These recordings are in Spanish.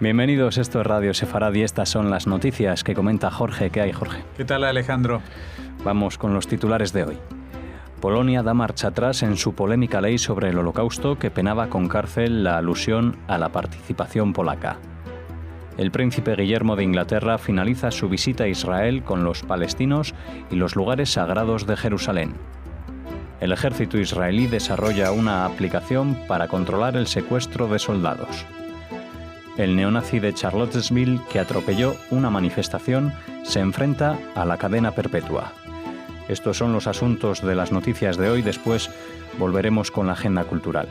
Bienvenidos, esto es Radio Sefarad y estas son las noticias que comenta Jorge. ¿Qué hay, Jorge? ¿Qué tal, Alejandro? Vamos con los titulares de hoy. Polonia da marcha atrás en su polémica ley sobre el Holocausto que penaba con cárcel la alusión a la participación polaca. El príncipe Guillermo de Inglaterra finaliza su visita a Israel con los palestinos y los lugares sagrados de Jerusalén. El ejército israelí desarrolla una aplicación para controlar el secuestro de soldados. El neonazi de Charlottesville, que atropelló una manifestación, se enfrenta a la cadena perpetua. Estos son los asuntos de las noticias de hoy. Después volveremos con la agenda cultural.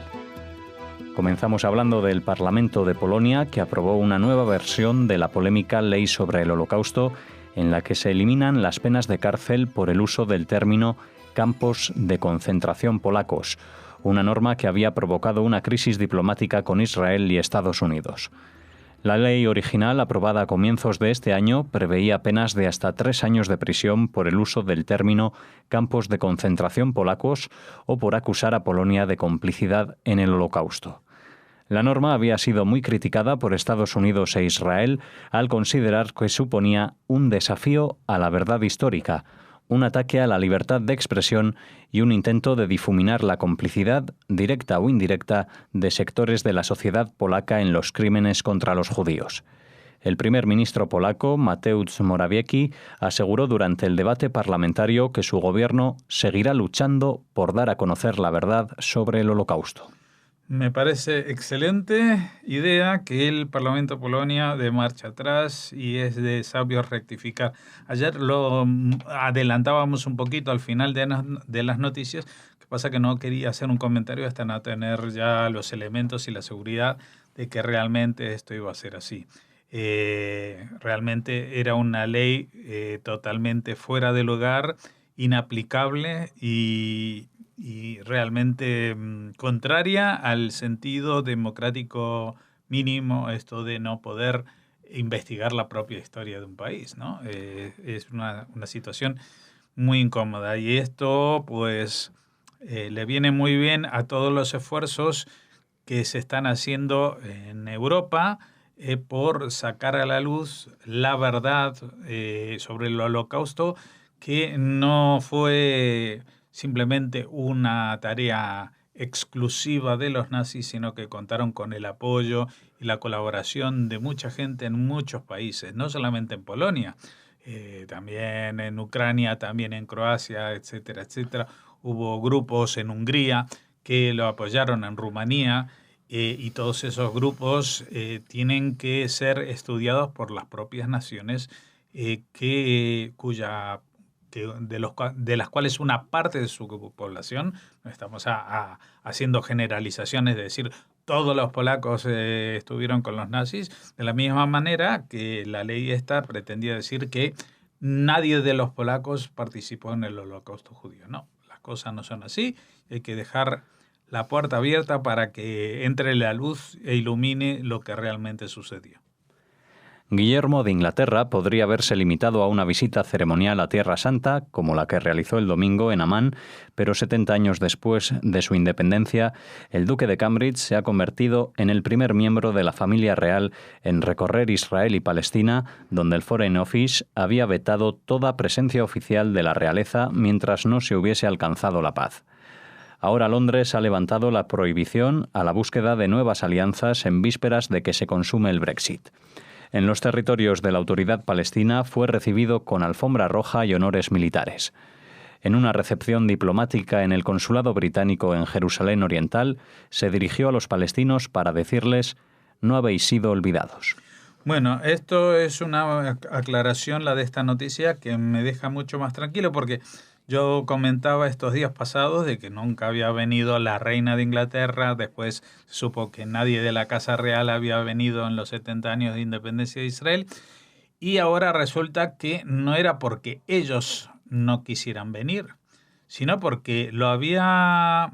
Comenzamos hablando del Parlamento de Polonia, que aprobó una nueva versión de la polémica Ley sobre el Holocausto, en la que se eliminan las penas de cárcel por el uso del término campos de concentración polacos, una norma que había provocado una crisis diplomática con Israel y Estados Unidos. La ley original, aprobada a comienzos de este año, preveía penas de hasta 3 años de prisión por el uso del término campos de concentración polacos o por acusar a Polonia de complicidad en el Holocausto. La norma había sido muy criticada por Estados Unidos e Israel al considerar que suponía un desafío a la verdad histórica, un ataque a la libertad de expresión y un intento de difuminar la complicidad, directa o indirecta, de sectores de la sociedad polaca en los crímenes contra los judíos. El primer ministro polaco, Mateusz Morawiecki, aseguró durante el debate parlamentario que su gobierno seguirá luchando por dar a conocer la verdad sobre el Holocausto. Me parece excelente idea que el Parlamento de Polonia dé marcha atrás y es de sabio rectificar. Ayer lo adelantábamos un poquito al final de las noticias, que pasa que no quería hacer un comentario hasta no tener ya los elementos y la seguridad de que realmente esto iba a ser así. Realmente era una ley totalmente fuera de lugar, inaplicable y realmente contraria al sentido democrático mínimo, esto de no poder investigar la propia historia de un país, ¿no? Es una situación muy incómoda y esto pues le viene muy bien a todos los esfuerzos que se están haciendo en Europa por sacar a la luz la verdad sobre el Holocausto, que no fue simplemente una tarea exclusiva de los nazis, sino que contaron con el apoyo y la colaboración de mucha gente en muchos países, no solamente en Polonia, también en Ucrania, también en Croacia, etcétera, etcétera. Hubo grupos en Hungría que lo apoyaron, en Rumanía, y todos esos grupos tienen que ser estudiados por las propias naciones de las cuales una parte de su población, no estamos haciendo generalizaciones de decir todos los polacos estuvieron con los nazis, de la misma manera que la ley esta pretendía decir que nadie de los polacos participó en el Holocausto judío. No, las cosas no son así, hay que dejar la puerta abierta para que entre la luz e ilumine lo que realmente sucedió. Guillermo de Inglaterra podría verse limitado a una visita ceremonial a Tierra Santa, como la que realizó el domingo en Amán, pero 70 años después de su independencia, el duque de Cambridge se ha convertido en el primer miembro de la familia real en recorrer Israel y Palestina, donde el Foreign Office había vetado toda presencia oficial de la realeza mientras no se hubiese alcanzado la paz. Ahora Londres ha levantado la prohibición a la búsqueda de nuevas alianzas en vísperas de que se consume el Brexit. En los territorios de la Autoridad Palestina fue recibido con alfombra roja y honores militares. En una recepción diplomática en el Consulado británico en Jerusalén Oriental, se dirigió a los palestinos para decirles: no habéis sido olvidados. Bueno, esto es una aclaración, la de esta noticia, que me deja mucho más tranquilo, porque yo comentaba estos días pasados de que nunca había venido la reina de Inglaterra, después supo que nadie de la Casa Real había venido en los 70 años de independencia de Israel, y ahora resulta que no era porque ellos no quisieran venir, sino porque lo había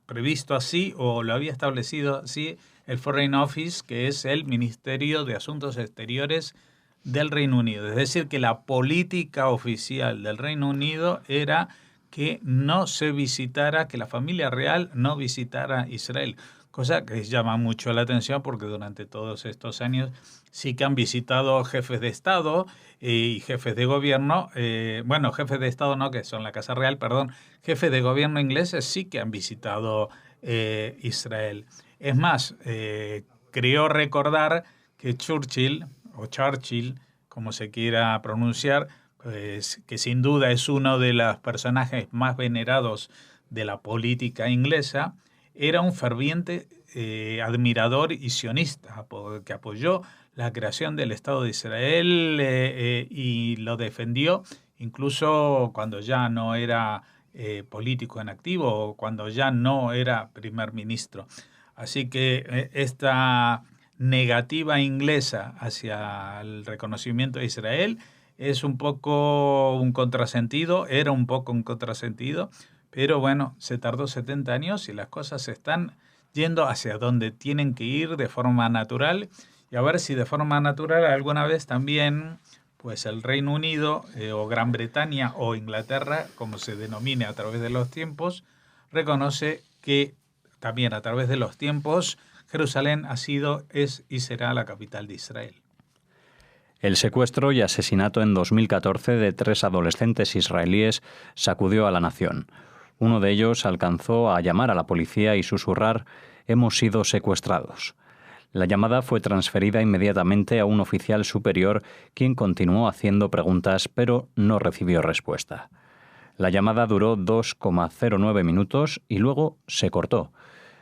previsto así o lo había establecido así el Foreign Office, que es el Ministerio de Asuntos Exteriores del Reino Unido. Es decir, que la política oficial del Reino Unido era que no se visitara, que la familia real no visitara Israel. Cosa que llama mucho la atención porque durante todos estos años sí que han visitado jefes de Estado y jefes de gobierno, bueno, jefes de Estado no, que son la Casa Real, perdón, jefes de gobierno ingleses sí que han visitado Israel. Es más, creo recordar que Churchill, o Churchill, como se quiera pronunciar, pues, que sin duda es uno de los personajes más venerados de la política inglesa, era un ferviente admirador y sionista que apoyó la creación del Estado de Israel y lo defendió incluso cuando ya no era político en activo o cuando ya no era primer ministro. Así que esta negativa inglesa hacia el reconocimiento de Israel es un poco un contrasentido, era un poco un contrasentido, pero bueno, se tardó 70 años y las cosas se están yendo hacia donde tienen que ir de forma natural y a ver si de forma natural alguna vez también pues el Reino Unido o Gran Bretaña o Inglaterra, como se denomine a través de los tiempos, reconoce que también a través de los tiempos Jerusalén ha sido, es y será la capital de Israel. El secuestro y asesinato en 2014 de 3 adolescentes israelíes sacudió a la nación. Uno de ellos alcanzó a llamar a la policía y susurrar: «Hemos sido secuestrados». La llamada fue transferida inmediatamente a un oficial superior, quien continuó haciendo preguntas, pero no recibió respuesta. La llamada duró 2,09 minutos y luego se cortó.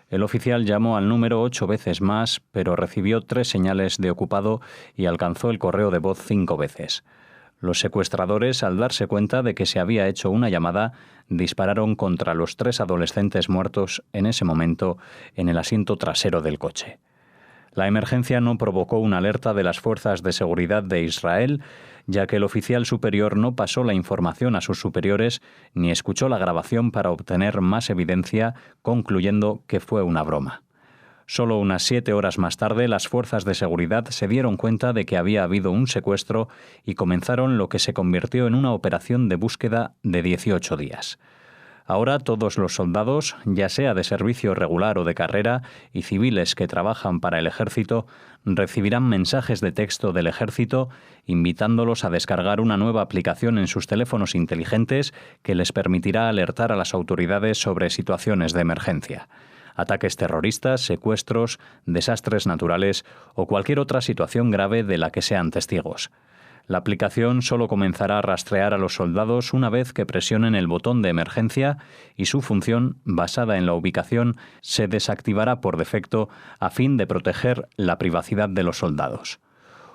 El oficial llamó al número 8 veces más, pero recibió 3 señales de ocupado y alcanzó el correo de voz 5 veces. Los secuestradores, al darse cuenta de que se había hecho una llamada, dispararon contra los 3 adolescentes muertos en ese momento en el asiento trasero del coche. La emergencia no provocó una alerta de las fuerzas de seguridad de Israel, ya que el oficial superior no pasó la información a sus superiores ni escuchó la grabación para obtener más evidencia, concluyendo que fue una broma. Solo unas 7 horas más tarde, las fuerzas de seguridad se dieron cuenta de que había habido un secuestro y comenzaron lo que se convirtió en una operación de búsqueda de 18 días. Ahora todos los soldados, ya sea de servicio regular o de carrera, y civiles que trabajan para el ejército, recibirán mensajes de texto del ejército invitándolos a descargar una nueva aplicación en sus teléfonos inteligentes que les permitirá alertar a las autoridades sobre situaciones de emergencia, ataques terroristas, secuestros, desastres naturales o cualquier otra situación grave de la que sean testigos. La aplicación solo comenzará a rastrear a los soldados una vez que presionen el botón de emergencia y su función, basada en la ubicación, se desactivará por defecto a fin de proteger la privacidad de los soldados.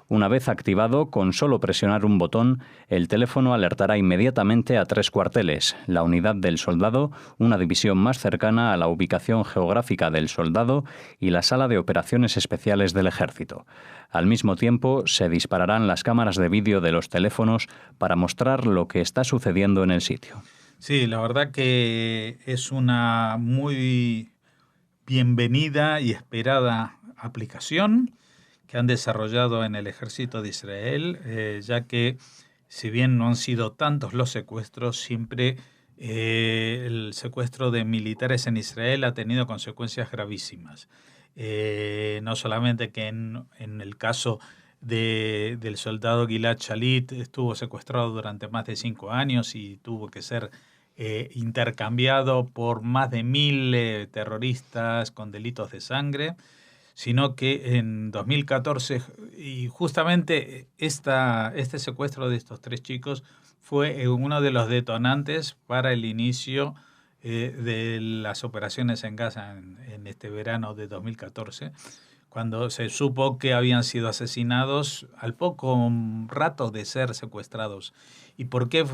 Una vez activado, con solo presionar un botón, el teléfono alertará inmediatamente a 3 cuarteles, la unidad del soldado, una división más cercana a la ubicación geográfica del soldado y la sala de operaciones especiales del ejército. Al mismo tiempo, se dispararán las cámaras de vídeo de los teléfonos para mostrar lo que está sucediendo en el sitio. Sí, la verdad que es una muy bienvenida y esperada aplicación que han desarrollado en el ejército de Israel, ya que si bien no han sido tantos los secuestros, siempre el secuestro de militares en Israel ha tenido consecuencias gravísimas. No solamente que en el caso del soldado Gilad Shalit estuvo secuestrado durante más de 5 años y tuvo que ser intercambiado por más de 1000 terroristas con delitos de sangre, sino que en 2014, y justamente este secuestro de estos 3 chicos fue uno de los detonantes para el inicio de las operaciones en Gaza en este verano de 2014, cuando se supo que habían sido asesinados al poco rato de ser secuestrados. ¿Y por qué?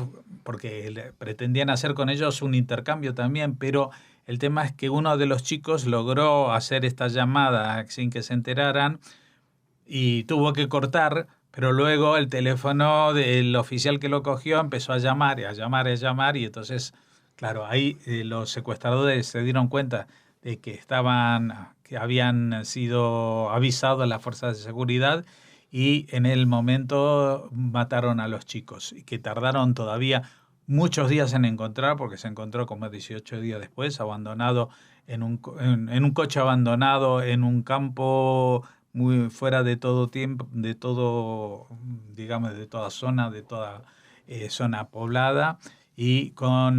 Porque pretendían hacer con ellos un intercambio también, pero el tema es que uno de los chicos logró hacer esta llamada sin que se enteraran y tuvo que cortar, pero luego el teléfono del oficial que lo cogió empezó a llamar, y entonces, claro, ahí los secuestradores se dieron cuenta de que habían sido avisados las fuerzas de seguridad y en el momento mataron a los chicos y que tardaron todavía muchos días en encontrar, porque se encontró como 18 días después, abandonado en un coche abandonado en un campo muy fuera de todo tiempo, de todo, digamos, de toda zona, de toda zona poblada, y con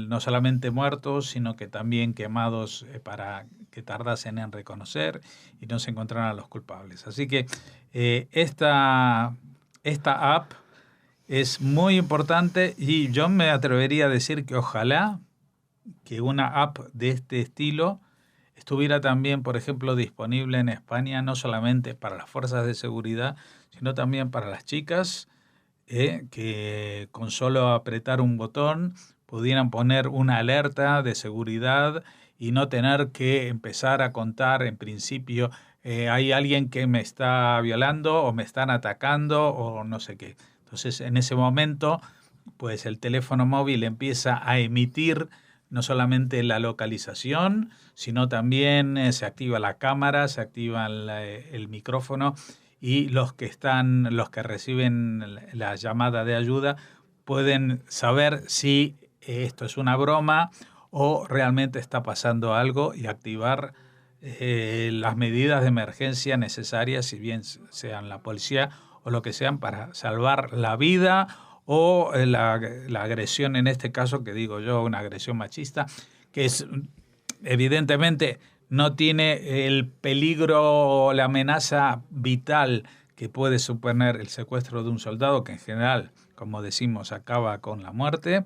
no solamente muertos, sino que también quemados para que tardasen en reconocer y no se encontraran a los culpables. Así que esta app es muy importante y yo me atrevería a decir que ojalá que una app de este estilo estuviera también, por ejemplo, disponible en España, no solamente para las fuerzas de seguridad, sino también para las chicas, que con solo apretar un botón pudieran poner una alerta de seguridad y no tener que empezar a contar en principio, hay alguien que me está violando o me están atacando o no sé qué. Entonces, en ese momento, pues el teléfono móvil empieza a emitir no solamente la localización, sino también se activa la cámara, se activa el micrófono, y los que reciben la llamada de ayuda pueden saber si esto es una broma o realmente está pasando algo y activar las medidas de emergencia necesarias, si bien sean la policía o lo que sean, para salvar la vida o la agresión, en este caso, que digo yo, una agresión machista, que es evidentemente no tiene el peligro o la amenaza vital que puede suponer el secuestro de un soldado, que en general, como decimos, acaba con la muerte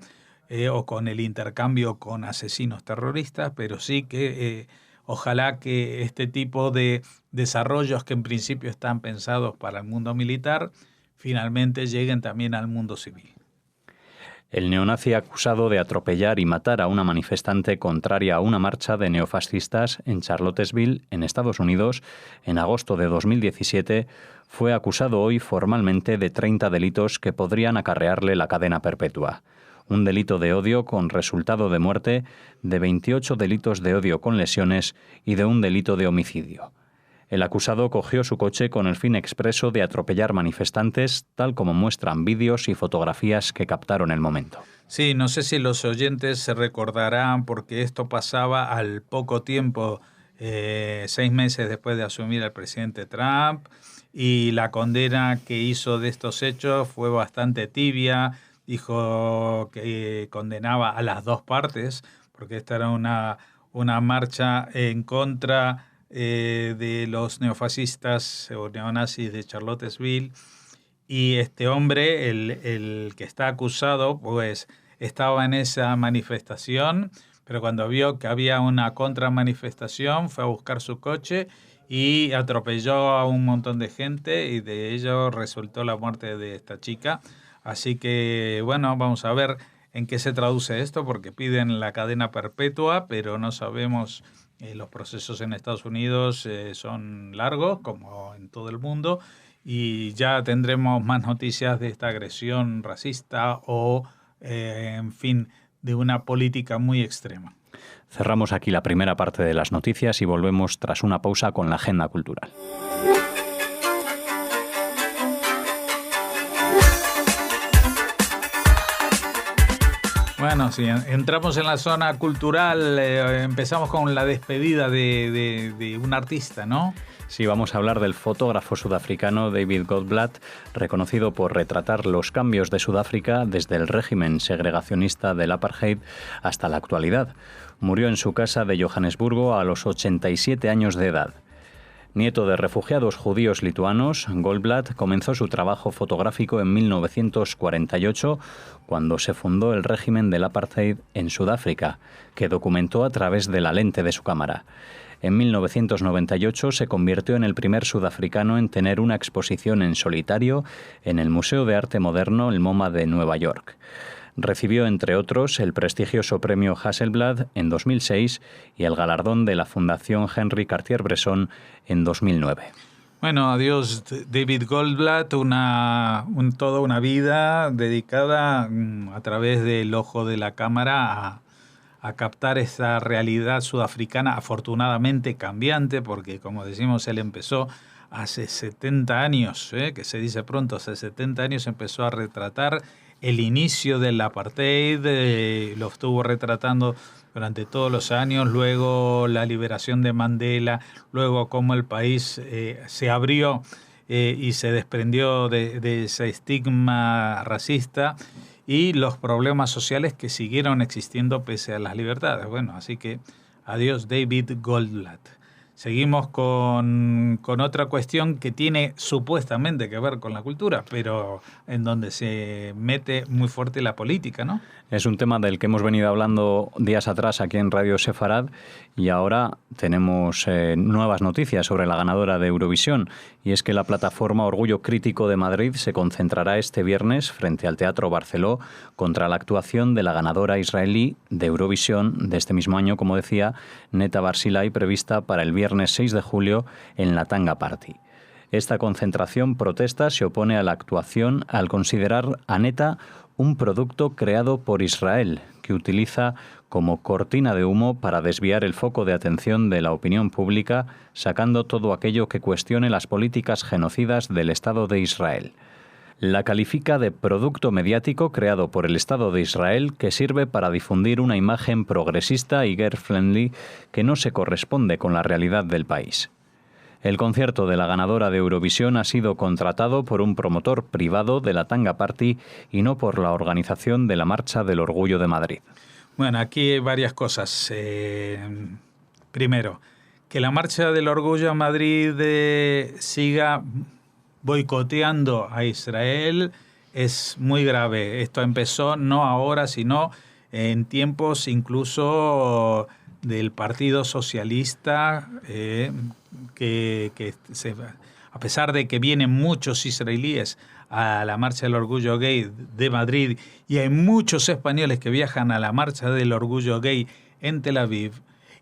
o con el intercambio con asesinos terroristas, pero sí que ojalá que este tipo de desarrollos que en principio están pensados para el mundo militar finalmente lleguen también al mundo civil. El neonazi acusado de atropellar y matar a una manifestante contraria a una marcha de neofascistas en Charlottesville, en Estados Unidos, en agosto de 2017, fue acusado hoy formalmente de 30 delitos que podrían acarrearle la cadena perpetua. Un delito de odio con resultado de muerte, de 28 delitos de odio con lesiones y de un delito de homicidio. El acusado cogió su coche con el fin expreso de atropellar manifestantes, tal como muestran vídeos y fotografías que captaron el momento. Sí, no sé si los oyentes se recordarán, porque esto pasaba al poco tiempo, 6 meses después de asumir el presidente Trump, y la condena que hizo de estos hechos fue bastante tibia. Dijo que condenaba a las dos partes, porque esta era una marcha en contra de los neofascistas o neonazis de Charlottesville, y este hombre, el que está acusado, pues estaba en esa manifestación, pero cuando vio que había una contramanifestación fue a buscar su coche y atropelló a un montón de gente, y de ello resultó la muerte de esta chica. Así que, bueno, vamos a ver en qué se traduce esto, porque piden la cadena perpetua, pero no sabemos. Los procesos en Estados Unidos son largos, como en todo el mundo, y ya tendremos más noticias de esta agresión racista o, en fin, de una política muy extrema. Cerramos aquí la primera parte de las noticias y volvemos tras una pausa con la agenda cultural. Bueno, si entramos en la zona cultural, empezamos con la despedida de un artista, ¿no? Sí, vamos a hablar del fotógrafo sudafricano David Goldblatt, reconocido por retratar los cambios de Sudáfrica desde el régimen segregacionista del apartheid hasta la actualidad. Murió en su casa de Johannesburgo a los 87 años de edad. Nieto de refugiados judíos lituanos, Goldblatt comenzó su trabajo fotográfico en 1948, cuando se fundó el régimen del apartheid en Sudáfrica, que documentó a través de la lente de su cámara. En 1998 se convirtió en el primer sudafricano en tener una exposición en solitario en el Museo de Arte Moderno, el MoMA de Nueva York. Recibió, entre otros, el prestigioso premio Hasselblad en 2006 y el galardón de la Fundación Henri Cartier-Bresson en 2009. Bueno, adiós David Goldblatt, toda una vida dedicada a través del ojo de la cámara a captar esa realidad sudafricana, afortunadamente cambiante, porque como decimos, él empezó hace 70 años, que se dice pronto, hace 70 años empezó a retratar el inicio del apartheid, lo estuvo retratando durante todos los años, luego la liberación de Mandela, luego cómo el país se abrió y se desprendió de ese estigma racista y los problemas sociales que siguieron existiendo pese a las libertades. Bueno, así que adiós David Goldblatt. Seguimos con otra cuestión que tiene supuestamente que ver con la cultura, pero en donde se mete muy fuerte la política, ¿no? Es un tema del que hemos venido hablando días atrás aquí en Radio Sefarad y ahora tenemos nuevas noticias sobre la ganadora de Eurovisión, y es que la plataforma Orgullo Crítico de Madrid se concentrará este viernes frente al Teatro Barceló contra la actuación de la ganadora israelí de Eurovisión de este mismo año, como decía, Neta Barzilai, prevista para el viernes 6 de julio en la Tanga Party. Esta concentración protesta se opone a la actuación al considerar a Neta un producto creado por Israel, que utiliza como cortina de humo para desviar el foco de atención de la opinión pública, sacando todo aquello que cuestione las políticas genocidas del Estado de Israel. La califica de producto mediático creado por el Estado de Israel que sirve para difundir una imagen progresista y girl-friendly que no se corresponde con la realidad del país. El concierto de la ganadora de Eurovisión ha sido contratado por un promotor privado de la Tanga Party y no por la organización de la Marcha del Orgullo de Madrid. Bueno, aquí hay varias cosas. Primero, que la Marcha del Orgullo de Madrid siga boicoteando a Israel es muy grave. Esto empezó no ahora, sino en tiempos incluso del Partido Socialista, a pesar de que vienen muchos israelíes a la Marcha del Orgullo Gay de Madrid y hay muchos españoles que viajan a la Marcha del Orgullo Gay en Tel Aviv,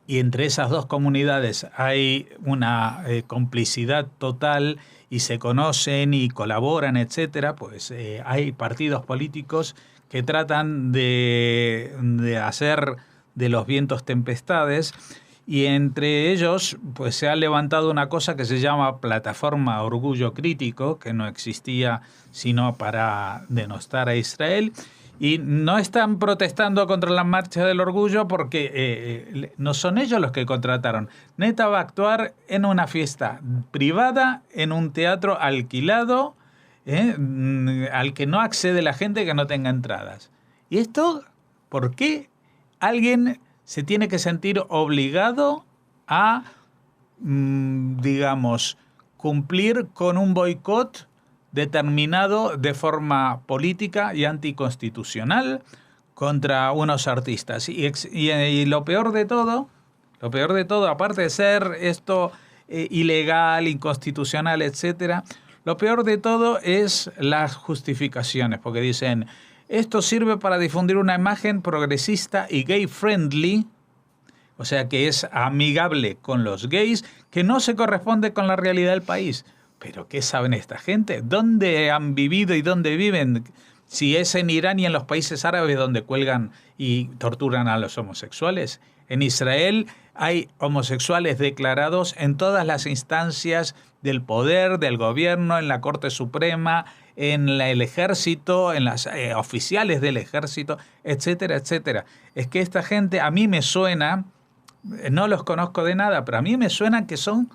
y entre esas dos comunidades hay una complicidad total y se conocen y colaboran, etcétera, pues hay partidos políticos que tratan de hacer de los vientos tempestades, y entre ellos pues se ha levantado una cosa que se llama Plataforma Orgullo Crítico, que no existía sino para denostar a Israel, y no están protestando contra la Marcha del Orgullo porque no son ellos los que contrataron. Neta va a actuar en una fiesta privada, en un teatro alquilado, al que no accede la gente que no tenga entradas. ¿Y esto por qué alguien se tiene que sentir obligado a, digamos, cumplir con un boicot determinado de forma política y anticonstitucional contra unos artistas? Y lo peor de todo, aparte de ser esto ilegal, inconstitucional, etcétera, lo peor de todo es las justificaciones, porque dicen: esto sirve para difundir una imagen progresista y gay-friendly, o sea que es amigable con los gays, que no se corresponde con la realidad del país. ¿Pero qué saben esta gente? ¿Dónde han vivido y dónde viven? Si es en Irán y en los países árabes donde cuelgan y torturan a los homosexuales. En Israel hay homosexuales declarados en todas las instancias del poder, del gobierno, en la Corte Suprema, en el ejército, en las oficiales del ejército, etcétera, etcétera. Es que esta gente a mí me suena, no los conozco de nada, pero a mí me suena que son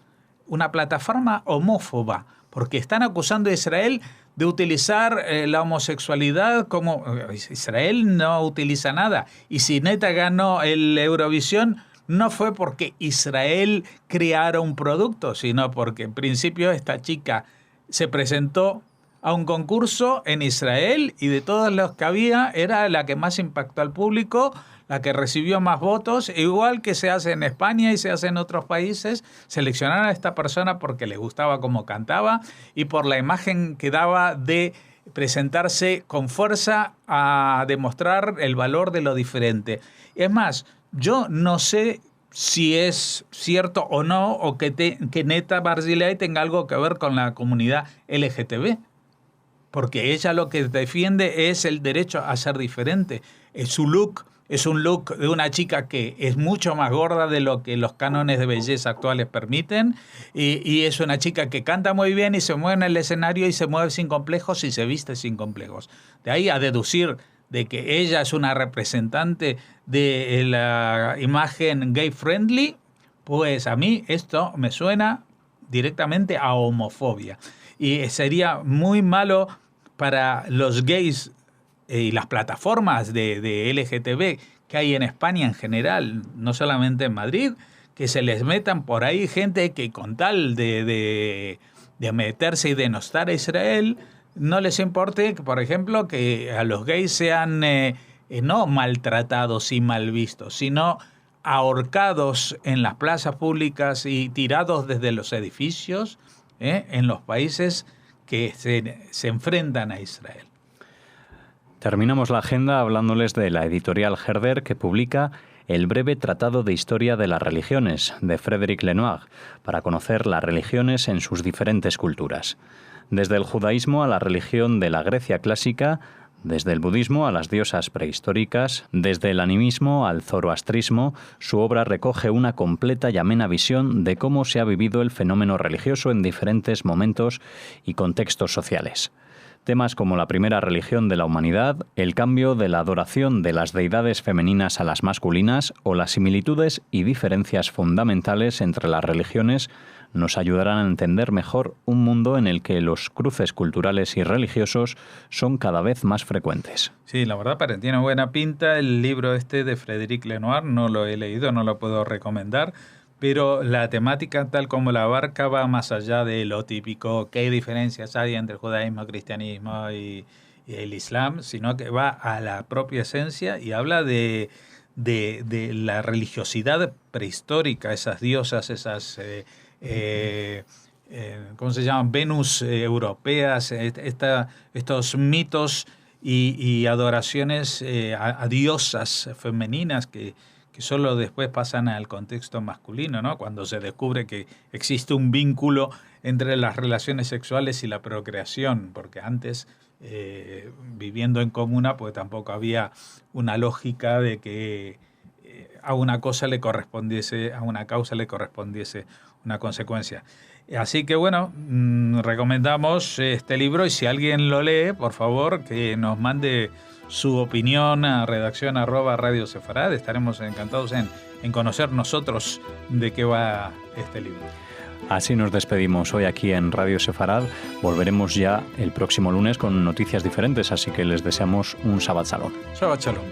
una plataforma homófoba, porque están acusando a Israel de utilizar la homosexualidad como... Israel no utiliza nada. Y si Neta ganó el Eurovisión, no fue porque Israel creara un producto, sino porque en principio esta chica se presentó a un concurso en Israel y de todos los que había era la que más impactó al público, la que recibió más votos, igual que se hace en España y se hace en otros países. Seleccionaron a esta persona porque le gustaba cómo cantaba y por la imagen que daba de presentarse con fuerza a demostrar el valor de lo diferente. Es más, yo no sé si es cierto o no, o que Neta Barzilai tenga algo que ver con la comunidad LGTB, porque ella lo que defiende es el derecho a ser diferente. Su look es un look de una chica que es mucho más gorda de lo que los cánones de belleza actuales permiten, y es una chica que canta muy bien y se mueve en el escenario y se mueve sin complejos y se viste sin complejos. De ahí a deducir de que ella es una representante de la imagen gay friendly, pues a mí esto me suena directamente a homofobia. Y sería muy malo para los gays y las plataformas de LGTB que hay en España en general, no solamente en Madrid, que se les metan por ahí gente que con tal de meterse y denostar a Israel, no les importe, por ejemplo, que a los gays sean no maltratados y mal vistos, sino ahorcados en las plazas públicas y tirados desde los edificios en los países que se enfrentan a Israel. Terminamos la agenda hablándoles de la editorial Herder, que publica El breve tratado de historia de las religiones, de Frédéric Lenoir, para conocer las religiones en sus diferentes culturas. Desde el judaísmo a la religión de la Grecia clásica, desde el budismo a las diosas prehistóricas, desde el animismo al zoroastrismo, su obra recoge una completa y amena visión de cómo se ha vivido el fenómeno religioso en diferentes momentos y contextos sociales. Temas como la primera religión de la humanidad, el cambio de la adoración de las deidades femeninas a las masculinas o las similitudes y diferencias fundamentales entre las religiones nos ayudarán a entender mejor un mundo en el que los cruces culturales y religiosos son cada vez más frecuentes. Sí, la verdad tiene buena pinta el libro de Frédéric Lenoir, no lo he leído, no lo puedo recomendar, pero la temática tal como la abarca va más allá de lo típico, qué diferencias hay entre el judaísmo, el cristianismo y el islam, sino que va a la propia esencia y habla de la religiosidad prehistórica, esas diosas, esas... ¿cómo se llaman? Venus europeas, estos mitos y adoraciones a diosas femeninas que solo después pasan al contexto masculino, ¿no? Cuando se descubre que existe un vínculo entre las relaciones sexuales y la procreación, porque antes, viviendo en comuna, pues tampoco había una lógica de que a una cosa le correspondiese, a una causa le correspondiese una consecuencia. Así que bueno, recomendamos este libro, y si alguien lo lee, por favor, que nos mande su opinión a redacción@Radio Sefarad. Estaremos encantados en conocer nosotros de qué va este libro. Así nos despedimos hoy aquí en Radio Sefarad. Volveremos ya el próximo lunes con noticias diferentes, así que les deseamos un Shabbat Shalom. Shabbat Shalom.